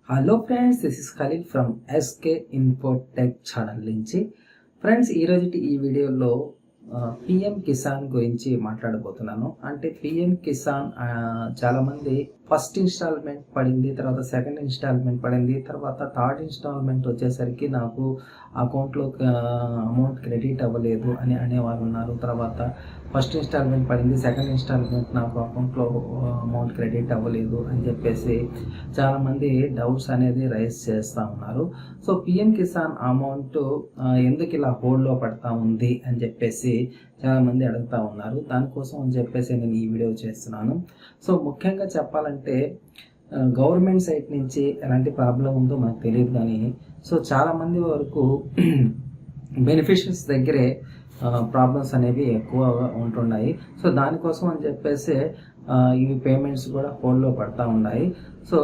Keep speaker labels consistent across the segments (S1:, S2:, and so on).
S1: Hello friends, this is Khaleel from SK Infotech channel నుంచి. Friends, ఈరోజు ఈ వీడియోలో పిఎం కిసాన్ గురించి మాట్లాడబోతున్నాను. అంటే పిఎం కిసాన్ చాలామంది ఫస్ట్ ఇన్స్టాల్మెంట్ పడింది, తర్వాత సెకండ్ ఇన్స్టాల్మెంట్ పడింది, తర్వాత థర్డ్ ఇన్స్టాల్మెంట్ వచ్చేసరికి నాకు అకౌంట్లో అమౌంట్ క్రెడిట్ అవ్వలేదు అని అనేవారు ఉన్నారు. తర్వాత ఫస్ట్ ఇన్స్టాల్మెంట్ పడింది, సెకండ్ ఇన్స్టాల్మెంట్ నాకు అకౌంట్లో అమౌంట్ క్రెడిట్ అవ్వలేదు అని చెప్పేసి చాలామంది డౌట్స్ అనేది రైజ్ చేస్తూ ఉన్నారు. సో పిఎం కిసాన్ అమౌంట్ ఎందుకు ఇలా హోల్డ్లో పడతా ఉంది అని చెప్పేసి చాలామంది అడుగుతూ ఉన్నారు. దానికోసం అని చెప్పేసి నేను ఈ వీడియో చేస్తున్నాను. సో ముఖ్యంగా చెప్పాలంటే గవర్నమెంట్ సైడ్ నుంచి ఎలాంటి ప్రాబ్లం ఉందో మనకు తెలియదు, కానీ సో చాలామంది వరకు బెనిఫిషరీస్ దగ్గరే ప్రాబ్లమ్స్ అనేవి ఎక్కువగా ఉంటున్నాయి. సో దానికోసం అని చెప్పేసి ఇవి పేమెంట్స్ కూడా హోల్డ్లో పడతా ఉన్నాయి. సో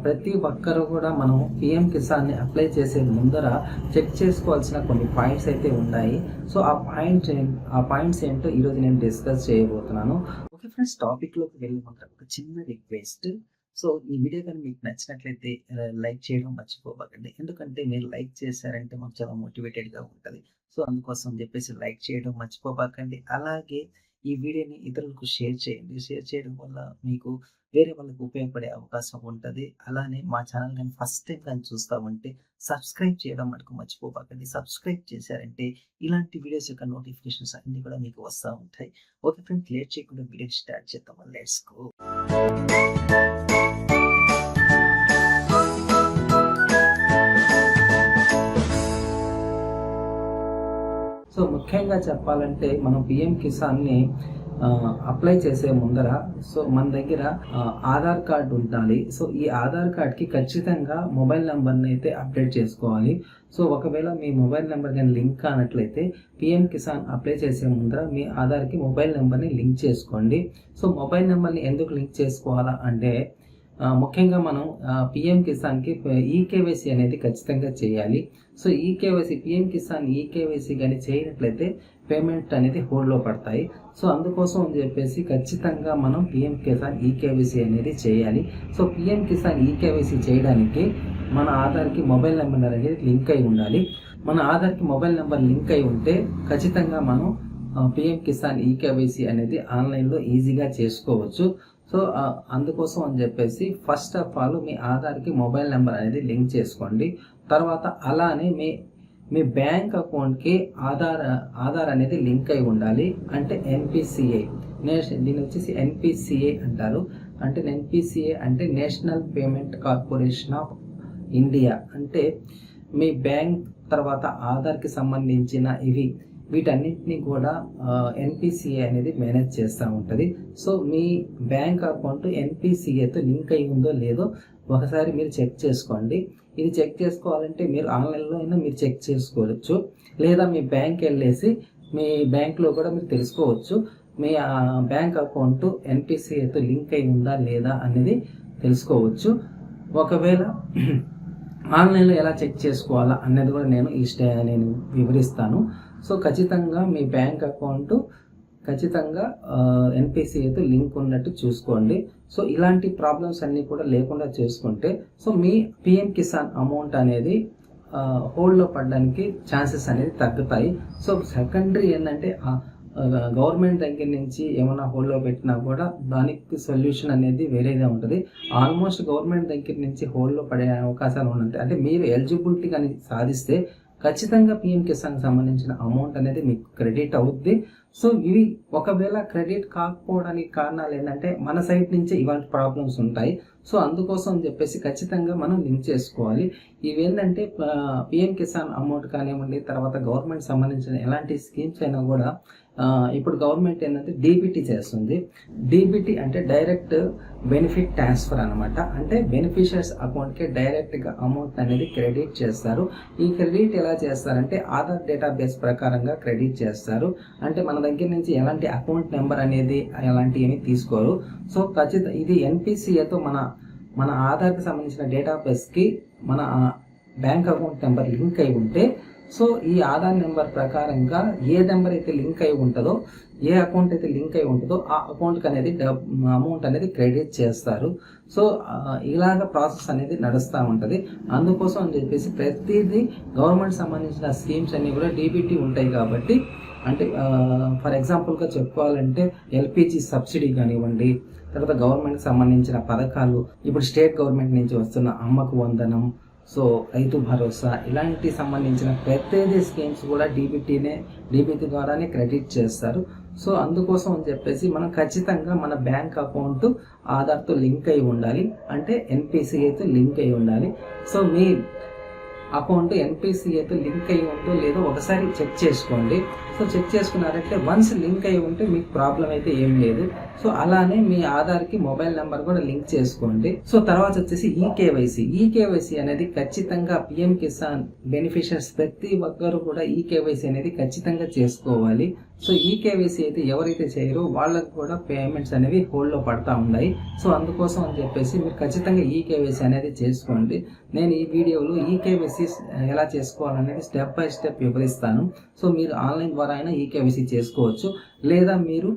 S1: ప్రతి ఒక్కరు కూడా మనం పిఎం కిసాన్ని అప్లై చేసే ముందర చెక్ చేసుకోవాల్సిన కొన్ని పాయింట్స్ అయితే ఉన్నాయి. సో ఆ పాయింట్స్ ఏంటో ఈరోజు నేను డిస్కస్ చేయబోతున్నాను. ఓకే ఫ్రెండ్స్, టాపిక్లోకి వెళ్ళే ముందర ఒక చిన్న రిక్వెస్ట్. సో ఈ వీడియో కానీ మీకు నచ్చినట్లయితే లైక్ చేయడం మర్చిపోకండి. ఎందుకంటే మీరు లైక్ చేశారంటే మాకు చాలా మోటివేటెడ్గా ఉంటుంది. సో అందుకోసం చెప్పేసి లైక్ చేయడం మర్చిపోకండి. అలాగే ఈ వీడియోని ఇతరులకు షేర్ చేయండి. షేర్ చేయడం వల్ల మీకు వేరే వాళ్ళకి ఉపయోగపడే అవకాశం ఉంటుంది. అలానే మా ఛానల్ కానీ ఫస్ట్ టైం కానీ చూస్తూ ఉంటే సబ్స్క్రైబ్ చేయడం మటుకు మర్చిపోకండి. సబ్స్క్రైబ్ చేశారంటే ఇలాంటి వీడియోస్ యొక్క నోటిఫికేషన్స్ అన్నీ కూడా మీకు వస్తూ ఉంటాయి. ఓకే ఫ్రెండ్స్, లేట్ చేయకుండా వీడియో స్టార్ట్ చేద్దాం. Let's go. సో ముఖ్యంగా చెప్పాలంటే మనం పిఎం కిసాన్ని అప్లై చేసే ముందర సో మన దగ్గర ఆధార్ కార్డు ఉండాలి. సో ఈ ఆధార్ కార్డ్కి ఖచ్చితంగా మొబైల్ నెంబర్ని అయితే అప్డేట్ చేసుకోవాలి. సో ఒకవేళ మీ మొబైల్ నెంబర్ కానీ లింక్ కానట్లయితే పిఎం కిసాన్ అప్లై చేసే ముందర మీ ఆధార్కి మొబైల్ నెంబర్ని లింక్ చేసుకోండి. సో మొబైల్ నెంబర్ని ఎందుకు లింక్ చేసుకోవాలా అంటే ముఖ్యంగా మనం పిఎం కిసాన్కి ఈకేవైసీ అనేది ఖచ్చితంగా చేయాలి. సో పిఎం కిసాన్ ఈకేవైసీ కానీ చేయనట్లయితే పేమెంట్ అనేది హోల్డ్లో పడతాయి. సో అందుకోసం అని చెప్పేసి ఖచ్చితంగా మనం పిఎం కిసాన్ ఈకేవైసీ అనేది చేయాలి. సో పిఎం కిసాన్ ఈకేవైసీ చేయడానికి మన ఆధార్కి మొబైల్ నెంబర్ అనేది లింక్ అయి ఉండాలి. మన ఆధార్కి మొబైల్ నెంబర్ లింక్ అయి ఉంటే ఖచ్చితంగా మనం పిఎం కిసాన్ ఈకేవైసీ అనేది ఆన్లైన్లో ఈజీగా చేసుకోవచ్చు. సో అందుకోసం అని చెప్పేసి ఫస్ట్ ఆఫ్ ఆల్ మీ ఆధార్కి మొబైల్ నెంబర్ అనేది లింక్ చేసుకోండి. తర్వాత అలానే మీ బ్యాంక్ అకౌంట్కి ఆధార్ అనేది లింక్ అయి ఉండాలి. అంటే ఎన్పిసిఐ, దీన్ని వచ్చేసి ఎన్పిసిఐ అంటారు. అంటే ఎన్పిసిఐ అంటే national payment corporation of India. అంటే మీ బ్యాంక్ తర్వాత ఆధార్కి సంబంధించిన వీటన్నింటినీ కూడా ఎన్పిసిఐ అనేది మేనేజ్ చేస్తూ ఉంటుంది. సో మీ బ్యాంక్ అకౌంట్ ఎన్పిసిఐతో లింక్ అయి ఉందో లేదో ఒకసారి మీరు చెక్ చేసుకోండి. ఇది చెక్ చేసుకోవాలంటే మీరు ఆన్లైన్లో అయినా మీరు చెక్ చేసుకోవచ్చు, లేదా మీ బ్యాంక్ వెళ్ళేసి మీ బ్యాంక్లో కూడా మీరు తెలుసుకోవచ్చు మీ బ్యాంక్ అకౌంట్ ఎన్పిసిఐతో లింక్ అయి ఉందా లేదా అనేది తెలుసుకోవచ్చు. ఒకవేళ ఆన్లైన్లో ఎలా చెక్ చేసుకోవాలా అనేది కూడా నేను వివరిస్తాను. సో ఖచ్చితంగా మీ బ్యాంక్ అకౌంట్ ఖచ్చితంగా ఎన్పిసిఐతో లింక్ ఉన్నట్టు చూసుకోండి. సో ఇలాంటి ప్రాబ్లమ్స్ అన్నీ కూడా లేకుండా చేసుకుంటే సో మీ పిఎం కిసాన్ అమౌంట్ అనేది హోల్డ్లో పడడానికి ఛాన్సెస్ అనేది తగ్గుతాయి. సో సెకండరీ ఏంటంటే గవర్నమెంట్ దగ్గర నుంచి ఏమైనా హోల్డ్లో పెట్టినా కూడా దానికి సొల్యూషన్ అనేది వేరేగా ఉంటుంది. ఆల్మోస్ట్ గవర్నమెంట్ దగ్గర నుంచి హోల్డ్లో పడే అవకాశాలు ఉన్నాయి. అంటే మీరు ఎలిజిబిలిటీ కానీ సాధిస్తే ఖచ్చితంగా పిఎం కిసాన్కి సంబంధించిన అమౌంట్ అనేది మీకు క్రెడిట్ అవుద్ది. సో ఇవి ఒకవేళ క్రెడిట్ కాకపోవడానికి కారణాలు ఏంటంటే మన సైడ్ నుంచే ఇలాంటి ప్రాబ్లమ్స్ ఉంటాయి. సో అందుకోసం అని చెప్పేసి ఖచ్చితంగా మనం లింక్ చేసుకోవాలి. ఇవేంటంటే పిఎం కిసాన్ అమౌంట్ కానివ్వండి, తర్వాత గవర్నమెంట్ సంబంధించిన ఎలాంటి స్కీమ్స్ అయినా కూడా ఇప్పుడు గవర్నమెంట్ ఏంటంటే డీబీటీ చేస్తుంది. డీబీటీ అంటే డైరెక్ట్ బెనిఫిట్ ట్రాన్స్ఫర్ అనమాట. అంటే బెనిఫిషియర్స్ అకౌంట్కి డైరెక్ట్గా అమౌంట్ అనేది క్రెడిట్ చేస్తారు. ఈ క్రెడిట్ ఎలా చేస్తారంటే ఆధార్ డేటాబేస్ ప్రకారంగా క్రెడిట్ చేస్తారు. అంటే మన దగ్గర నుంచి ఎలాంటి అకౌంట్ నెంబర్ అనేది ఎలాంటివి తీసుకోరు. సో ఖచ్చితంగా ఇది ఎన్పిసిఐతో మన ఆధార్కి సంబంధించిన డేటాబేస్కి మన బ్యాంక్ అకౌంట్ నెంబర్ లింక్ అయి ఉంటే సో ఈ ఆధార్ నెంబర్ ప్రకారంగా ఏ నెంబర్ అయితే లింక్ అయి ఉంటుందో, ఏ అకౌంట్ అయితే లింక్ అయి ఉంటుందో ఆ అకౌంట్కి అనేది అమౌంట్ అనేది క్రెడిట్ చేస్తారు. సో ఇలాగ ప్రాసెస్ అనేది నడుస్తూ ఉంటుంది. అందుకోసం అని చెప్పేసి ప్రతిదీ గవర్నమెంట్ సంబంధించిన స్కీమ్స్ అన్నీ కూడా డీబీటీ ఉంటాయి కాబట్టి, అంటే ఫర్ ఎగ్జాంపుల్గా చెప్పుకోవాలంటే ఎల్పిజి సబ్సిడీ కానివ్వండి, తర్వాత గవర్నమెంట్కి సంబంధించిన పథకాలు, ఇప్పుడు స్టేట్ గవర్నమెంట్ నుంచి వస్తున్న అమ్మకు వందనం, సో రైతు భరోసా, ఇలాంటి సంబంధించిన ప్రతిదీ స్కీమ్స్ కూడా డీబీటీ ద్వారానే క్రెడిట్ చేస్తారు. సో అందుకోసం అని చెప్పేసి మనం ఖచ్చితంగా మన బ్యాంక్ అకౌంట్ ఆధార్తో లింక్ అయి ఉండాలి, అంటే ఎన్పిసిఐతో లింక్ అయి ఉండాలి. సో మీ అకౌంట్ ఎన్పిసిఐతో లింక్ అయి ఉందో లేదో ఒకసారి చెక్ చేసుకోండి. సో చెక్ చేసుకున్నారంటే వన్స్ లింక్ అయి ఉంటే మీకు ప్రాబ్లం అయితే ఏం లేదు. సో అలానే మీ ఆధార్కి మొబైల్ నెంబర్ కూడా లింక్ చేసుకోండి. సో తర్వాత వచ్చేసి ఈకేవైసీ అనేది ఖచ్చితంగా పిఎం కిసాన్ బెనిఫిషియర్స్ ప్రతి ఒక్కరు కూడా ఈకేవైసీ అనేది ఖచ్చితంగా చేసుకోవాలి. సో ఈకేవైసీ అయితే ఎవరైతే చేయరో వాళ్ళకు కూడా పేమెంట్స్ అనేవి హోల్డ్లో పడతా ఉన్నాయి. సో అందుకోసం అని చెప్పేసి మీరు ఖచ్చితంగా ఈకేవైసీ అనేది చేసుకోండి. నేను ఈ వీడియోలో ఈకేవైసీ ఎలా చేసుకోవాలనేది స్టెప్ బై స్టెప్ వివరిస్తాను. సో మీరు ఆన్లైన్ ద్వారా అయినా ఈకేవైసీ చేసుకోవచ్చు, లేదా మీరు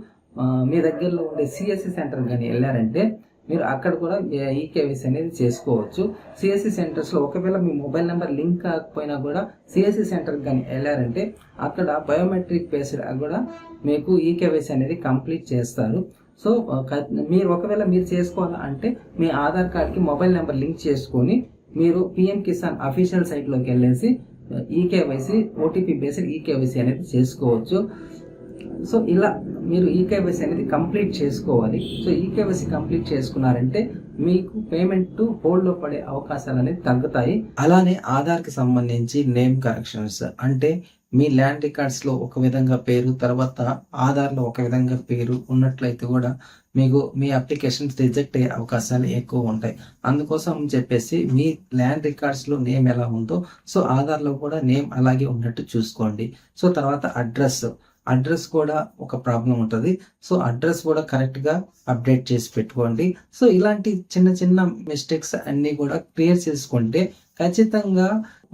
S1: మీ దగ్గరలో ఉండే సిఎస్సి సెంటర్ కానీ వెళ్ళారంటే మీరు అక్కడ కూడా ఈకేవైసీ అనేది చేసుకోవచ్చు. సిఎస్సి సెంటర్స్లో ఒకవేళ మీ మొబైల్ నెంబర్ లింక్ కాకపోయినా కూడా సిఎస్సి సెంటర్కి కానీ వెళ్ళారంటే అక్కడ బయోమెట్రిక్ బేస్డ్ కూడా మీకు ఈకేవైసీ అనేది కంప్లీట్ చేస్తారు. సో ఒకవేళ మీరు చేసుకోవాలంటే మీ ఆధార్ కార్డ్కి మొబైల్ నెంబర్ లింక్ చేసుకొని మీరు పిఎం కిసాన్ అఫీషియల్ సైట్లోకి వెళ్ళేసి ఈకేవైసీ ఓటీపీ బేస్డ్ ఈకేవైసీ అనేది చేసుకోవచ్చు. సో ఇలా మీరు ఈకేవైసీ అనేది కంప్లీట్ చేసుకోవాలి. సో ఈకేవైసీ కంప్లీట్ చేసుకున్నారంటే మీకు పేమెంట్ హోల్డ్లో పడే అవకాశాలు అనేది తగ్గుతాయి. అలానే ఆధార్కి సంబంధించి నేమ్ కరెక్షన్స్, అంటే మీ ల్యాండ్ రికార్డ్స్లో ఒక విధంగా పేరు, తర్వాత ఆధార్లో ఒక విధంగా పేరు ఉన్నట్లయితే కూడా మీకు మీ అప్లికేషన్స్ రిజెక్ట్ అయ్యే అవకాశాలు ఎక్కువ ఉంటాయి. అందుకోసం చెప్పేసి మీ ల్యాండ్ రికార్డ్స్లో నేమ్ ఎలా ఉందో సో ఆధార్లో కూడా నేమ్ అలాగే ఉన్నట్టు చూసుకోండి. సో తర్వాత అడ్రస్ కూడా ఒక ప్రాబ్లం ఉంటుంది. సో అడ్రస్ కూడా కరెక్ట్గా అప్డేట్ చేసి పెట్టుకోండి. సో ఇలాంటి చిన్న చిన్న మిస్టేక్స్ అన్నీ కూడా క్లియర్ చేసుకుంటే ఖచ్చితంగా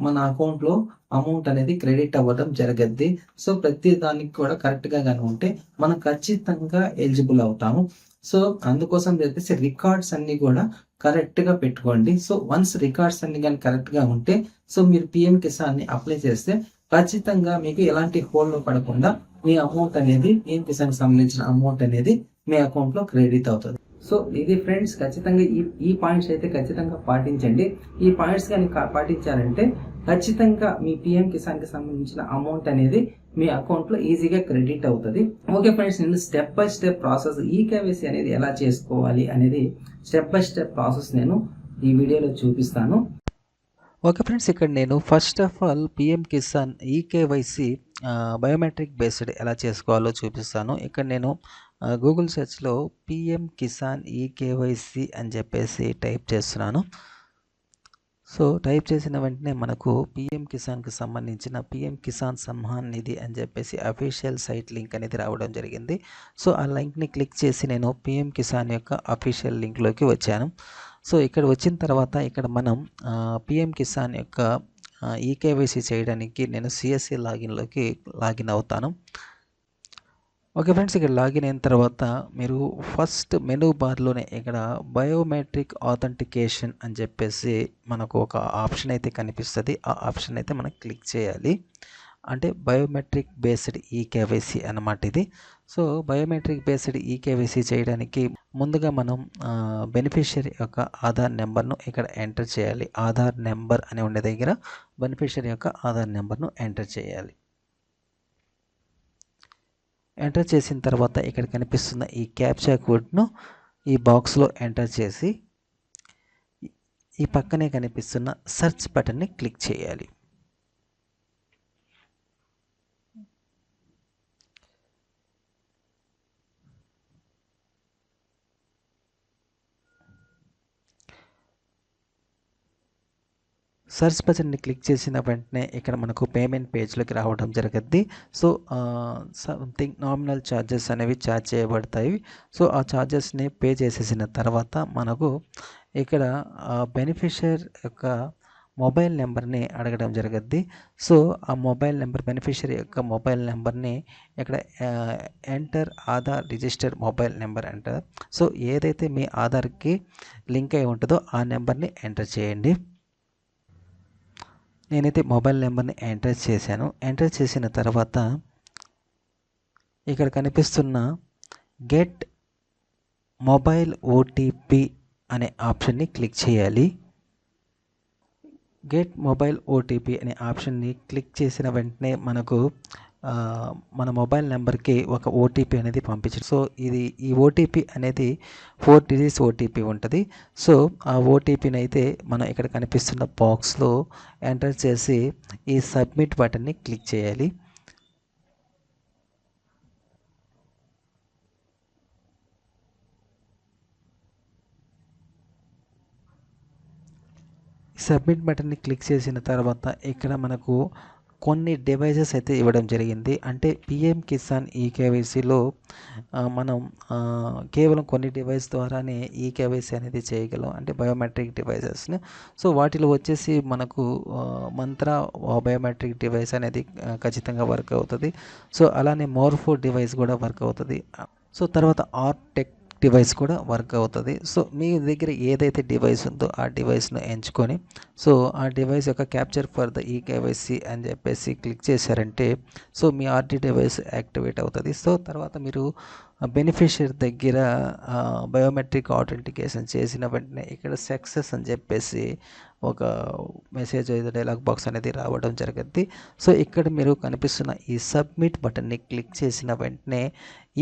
S1: మన అకౌంట్లో అమౌంట్ అనేది క్రెడిట్ అవ్వడం జరగద్ది. సో ప్రతి దానికి కూడా కరెక్ట్గా కానీ ఉంటే మనం ఖచ్చితంగా ఎలిజిబుల్ అవుతాము. సో అందుకోసం చెప్పేసి రికార్డ్స్ అన్ని కూడా కరెక్ట్గా పెట్టుకోండి. సో వన్స్ రికార్డ్స్ అన్ని కానీ కరెక్ట్గా ఉంటే సో మీరు పిఎం కిసాన్ని అప్లై చేస్తే ఖచ్చితంగా మీకు ఎలాంటి హోల్డ్లో పడకుండా మీ అమౌంట్ అనేది పిఎం కిసాన్కి సంబంధించిన అమౌంట్ అనేది మీ అకౌంట్లో క్రెడిట్ అవుతుంది. సో ఇది ఫ్రెండ్స్, ఖచ్చితంగా ఈ పాయింట్స్ అయితే ఖచ్చితంగా పాటించండి. ఈ పాయింట్స్ కానీ పాటించారంటే ఖచ్చితంగా మీ పిఎం కిసాన్కి సంబంధించిన అమౌంట్ అనేది మీ అకౌంట్లో ఈజీగా క్రెడిట్ అవుతుంది. ఓకే ఫ్రెండ్స్, నేను step by step process eKYC అనేది ఎలా చేసుకోవాలి అనేది స్టెప్ బై స్టెప్ ప్రాసెస్ నేను ఈ వీడియోలో చూపిస్తాను.
S2: ఓకే ఫ్రెండ్స్, ఇక్కడ నేను first of all PM Kisan eKYC biometric based ఎలా చేసుకోవాలో చూపిస్తాను. ఇక్కడ నేను గూగుల్ సెర్చ్లో పిఎం కిసాన్ ఈకేవైసీ అని చెప్పేసి టైప్ చేస్తున్నాను. సో టైప్ చేసిన వెంటనే మనకు పిఎం కిసాన్కి సంబంధించిన పిఎం కిసాన్ సమ్మాన్ నిధి అని చెప్పేసి అఫీషియల్ సైట్ లింక్ అనేది రావడం జరిగింది. సో ఆ లింక్ని క్లిక్ చేసి నేను పిఎం కిసాన్ యొక్క అఫీషియల్ లింక్లోకి వచ్చాను. సో ఇక్కడ వచ్చిన తర్వాత ఇక్కడ మనం పిఎం కిసాన్ యొక్క ఈకేవైసీ చేయడానికి నేను సిఎస్సి లాగిన్ అవుతాను. ఓకే ఫ్రెండ్స్, ఇక్కడ లాగిన్ అయిన తర్వాత మీరు ఫస్ట్ మెనూ బార్లోనే ఇక్కడ బయోమెట్రిక్ ఆథెంటికేషన్ అని చెప్పేసి మనకు ఒక ఆప్షన్ అయితే కనిపిస్తుంది. ఆ ఆప్షన్ అయితే మనం క్లిక్ చేయాలి. అంటే బయోమెట్రిక్ బేస్డ్ ఈకేవైసీ అన్నమాట ఇది. సో బయోమెట్రిక్ బేస్డ్ ఈకేవైసీ చేయడానికి ముందుగా మనం బెనిఫిషియరీ యొక్క ఆధార్ నెంబర్ను ఇక్కడ ఎంటర్ చేయాలి. ఆధార్ నెంబర్ అని ఉండే దగ్గర బెనిఫిషియరీ యొక్క ఆధార్ నెంబర్ను ఎంటర్ చేయాలి. ఎంటర్ చేసిన తర్వాత ఇక్కడ కనిపిస్తున్న ఈ క్యాప్చా కోడ్ను ఈ బాక్స్లో ఎంటర్ చేసి ఈ పక్కనే కనిపిస్తున్న సెర్చ్ బటన్ని క్లిక్ చేయాలి. సర్చ్ బటన్ని క్లిక్ చేసిన వెంటనే ఇక్కడ మనకు పేమెంట్ పేజ్లోకి రావడం జరుగుద్ది. సో సంథింగ్ నామినల్ ఛార్జెస్ అనేవి ఛార్జ్ చేయబడతాయి. సో ఆ ఛార్జెస్ని పే చేసేసిన తర్వాత మనకు ఇక్కడ బెనిఫిషియర్ యొక్క మొబైల్ నెంబర్ని అడగడం జరగద్ది. సో ఆ మొబైల్ నెంబర్ బెనిఫిషరీ యొక్క మొబైల్ నెంబర్ని ఇక్కడ enter Aadhaar register mobile number అంటారు. సో ఏదైతే మీ ఆధార్కి లింక్ అయి ఉంటుందో ఆ నెంబర్ని ఎంటర్ చేయండి. నేనైతే మొబైల్ నెంబర్ని ఎంటర్ చేశాను. ఎంటర్ చేసిన తర్వాత ఇక్కడ కనిపిస్తున్న గెట్ మొబైల్ ఓటీపీ అనే ఆప్షన్ని క్లిక్ చేయాలి. గెట్ మొబైల్ ఓటీపీ అనే ఆప్షన్ని క్లిక్ చేసిన వెంటనే మనకు మన మొబైల్ నెంబర్కి ఒక ఓటీపీ అనేది పంపించారు. సో ఈ ఓటీపీ అనేది 4 డిజిట్స్ ఓటీపీ ఉంటుంది. సో ఆ ఓటీపీని అయితే మనం ఇక్కడ కనిపిస్తున్న బాక్స్లో ఎంటర్ చేసి ఈ సబ్మిట్ బటన్ని క్లిక్ చేయాలి. సబ్మిట్ బటన్ని క్లిక్ చేసిన తర్వాత ఇక్కడ మనకు కొన్ని డివైజెస్ అయితే ఇవ్వడం జరిగింది. అంటే పిఎం కిసాన్ ఈకేవైసీలో మనం కేవలం కొన్ని డివైస్ ద్వారానే ఈకేవైసీ అనేది చేయగలం, అంటే బయోమెట్రిక్ డివైజెస్ని. సో వాటిలో వచ్చేసి మనకు మంత్ర బయోమెట్రిక్ డివైస్ అనేది ఖచ్చితంగా వర్క్ అవుతుంది. సో అలానే మోర్ఫో డివైస్ కూడా వర్క్ అవుతుంది. సో తర్వాత ఆర్టెక్ డివైస్ కూడా వర్క్ అవుతుంది. సో మీ దగ్గర ఏదైతే డివైస్ ఉందో ఆ డివైస్ను ఎంచుకొని సో ఆ డివైస్ యొక్క క్యాప్చర్ ఫర్ ద ఈకేవైసీ అని చెప్పేసి క్లిక్ చేశారంటే సో మీ ఆర్టీ డివైస్ యాక్టివేట్ అవుతుంది. సో తర్వాత మీరు బెనిఫిషియరీ దగ్గర బయోమెట్రిక్ ఆథెంటికేషన్ చేసిన వెంటనే ఇక్కడ సక్సెస్ అని చెప్పేసి ఒక మెసేజ్ డైలాగ్ బాక్స్ అనేది రావడం జరుగుద్ది. సో ఇక్కడ మీరు కనిపిస్తున్న ఈ సబ్మిట్ బటన్ని క్లిక్ చేసిన వెంటనే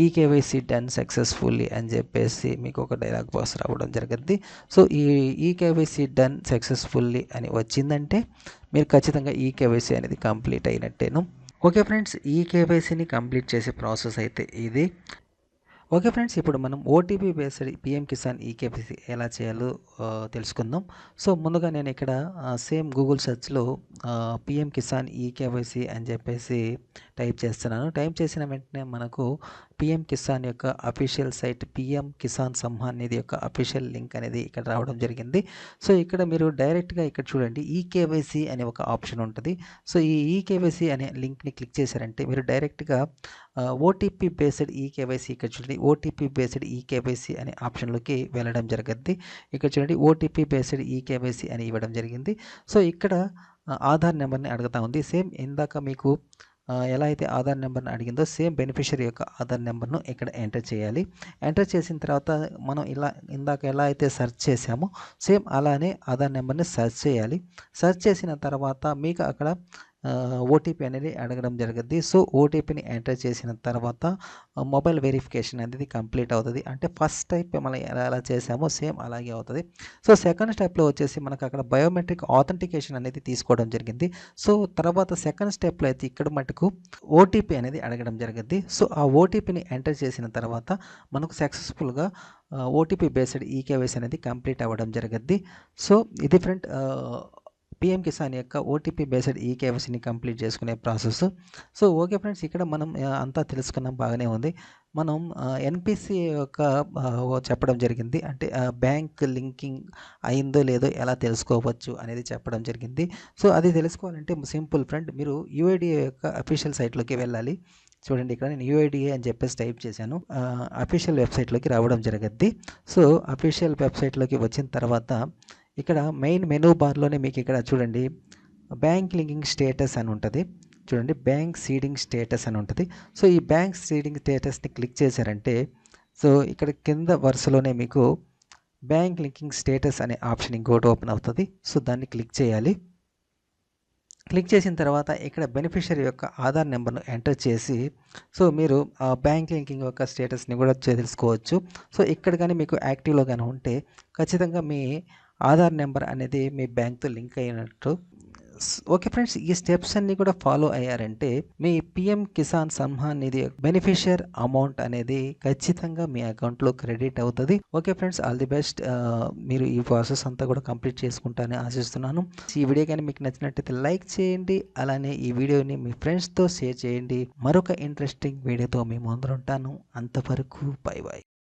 S2: ఈకేవైసీ డన్ సక్సెస్ఫుల్లీ అని చెప్పేసి మీకు ఒక డైలాగ్ బాక్స్ రావడం జరుగుద్ది. సో ఈ ఈకేవైసీ డన్ సక్సెస్ఫుల్లీ అని వచ్చిందంటే మీరు ఖచ్చితంగా ఈకేవైసీ అనేది కంప్లీట్ అయినట్టేను. ఓకే ఫ్రెండ్స్, ఈకేవైసీని కంప్లీట్ చేసే ప్రాసెస్ అయితే ఇది. ఓకే ఫ్రెండ్స్, ఇప్పుడు మనం OTP based PM Kisan eKYC ఎలా చేయాలో తెలుసుకుందాం. సో ముందుగా నేను ఇక్కడ సేమ్ గూగుల్ సెర్చ్లో పిఎం కిసాన్ ఈకేవైసీ అని చెప్పేసి టైప్ చేస్తున్నాను. టైప్ చేసిన వెంటనే మనకు పిఎం కిసాన్ యొక్క official site PM Kisan Samman Nidhi యొక్క అఫీషియల్ లింక్ అనేది ఇక్కడ రావడం జరిగింది. సో ఇక్కడ మీరు డైరెక్ట్గా ఇక్కడ చూడండి ఈకేవైసీ అనే ఒక ఆప్షన్ ఉంటుంది. సో ఈ ఈకేవైసీ అనే లింక్ని క్లిక్ చేశారంటే మీరు డైరెక్ట్గా ఓటీపీ బేస్డ్ ఈకేవైసీ ఇక్కడ చూడండి ఓటీపీ బేస్డ్ ఈకేవైసీ అనే ఆప్షన్లోకి వెళ్ళడం జరుగుద్ది. ఇక్కడ చూడండి ఓటీపీ బేస్డ్ ఈకేవైసీ అని ఇవ్వడం జరిగింది. సో ఇక్కడ ఆధార్ నెంబర్ని అడుగుతా ఉంది. సేమ్ ఇందాక మీకు ఎలా అయితే ఆధార్ నెంబర్ని అడిగిందో సేమ్ బెనిఫిషరీ యొక్క ఆధార్ నెంబర్ను ఇక్కడ ఎంటర్ చేయాలి. ఎంటర్ చేసిన తర్వాత మనం ఇందాక ఎలా అయితే సెర్చ్ చేసామో సేమ్ అలానే ఆధార్ నెంబర్ని సెర్చ్ చేయాలి. సెర్చ్ చేసిన తర్వాత మీకు అక్కడ ఓటీపీ అనేది అడగడం జరుగుద్ది. సో ఓటీపీని ఎంటర్ చేసిన తర్వాత మొబైల్ వెరిఫికేషన్ అనేది కంప్లీట్ అవుతుంది. అంటే ఫస్ట్ స్టెప్ మనం ఎలా చేసామో సేమ్ అలాగే అవుతుంది. సో సెకండ్ స్టెప్లో వచ్చేసి మనకు అక్కడ బయోమెట్రిక్ ఆథెంటికేషన్ అనేది తీసుకోవడం జరిగింది. సో తర్వాత సెకండ్ స్టెప్లో అయితే ఇక్కడ మటుకు ఓటీపీ అనేది అడగడం జరుగుద్ది. సో ఆ ఓటీపీని ఎంటర్ చేసిన తర్వాత మనకు సక్సెస్ఫుల్గా ఓటీపీ బేస్డ్ ఈకేవైసీ అనేది కంప్లీట్ అవ్వడం జరుగుద్ది. సో ఇది ఫ్రెండ్ పిఎం కిసాన్ యొక్క ఓటీపీ బేస్డ్ ఈకేవైసీని కంప్లీట్ చేసుకునే ప్రాసెస్. సో ఓకే ఫ్రెండ్స్, ఇక్కడ మనం అంతా తెలుసుకున్నాం, బాగానే ఉంది. మనం ఎన్పిసి యొక్క చెప్పడం జరిగింది, అంటే బ్యాంక్ లింకింగ్ అయిందో లేదో ఎలా తెలుసుకోవచ్చు అనేది చెప్పడం జరిగింది. సో అది తెలుసుకోవాలంటే సింపుల్ ఫ్రెండ్, మీరు యూఐడిఏ యొక్క అఫీషియల్ సైట్లోకి వెళ్ళాలి. చూడండి, ఇక్కడ నేను యూఐడిఏ అని చెప్పేసి టైప్ చేశాను. అఫీషియల్ వెబ్సైట్లోకి రావడం జరుగుద్ది. సో అఫీషియల్ వెబ్సైట్లోకి వచ్చిన తర్వాత ఇక్కడ మెయిన్ మెనూ బార్లోనే మీకు ఇక్కడ చూడండి బ్యాంక్ లింకింగ్ స్టేటస్ అని ఉంటుంది. చూడండి, బ్యాంక్ సీడింగ్ స్టేటస్ అని ఉంటుంది. సో ఈ బ్యాంక్ సీడింగ్ స్టేటస్ని క్లిక్ చేశారంటే సో ఇక్కడ కింద వరుసలోనే మీకు బ్యాంక్ లింకింగ్ స్టేటస్ అనే ఆప్షన్ ఇంకోటి ఓపెన్ అవుతుంది. సో దాన్ని క్లిక్ చేయాలి. క్లిక్ చేసిన తర్వాత ఇక్కడ బెనిఫిషరీ యొక్క ఆధార్ నెంబర్ను ఎంటర్ చేసి సో మీరు బ్యాంక్ లింకింగ్ యొక్క స్టేటస్ని కూడా తెలుసుకోవచ్చు. సో ఇక్కడ కానీ మీకు యాక్టివ్లో కానీ ఉంటే ఖచ్చితంగా మీ ఆధార్ నెంబర్ అనేది మీ బ్యాంక్తో లింక్ అయినట్టు. ఓకే ఫ్రెండ్స్, ఈ స్టెప్స్ అన్నీ కూడా ఫాలో అయ్యారంటే మీ పిఎం కిసాన్ సమ్మాన్ నిధి బెనిఫిషియర్ అమౌంట్ అనేది ఖచ్చితంగా మీ అకౌంట్లో క్రెడిట్ అవుతుంది. Okay friends, all the best. మీరు ఈ ప్రాసెస్ అంతా కూడా కంప్లీట్ చేసుకుంటారని ఆశిస్తున్నాను. ఈ వీడియో కానీ మీకు నచ్చినట్టయితే లైక్ చేయండి, అలానే ఈ వీడియోని మీ ఫ్రెండ్స్తో షేర్ చేయండి. మరొక ఇంట్రెస్టింగ్ వీడియోతో మీ ముందు ఉంటాను. అంతవరకు బై బై.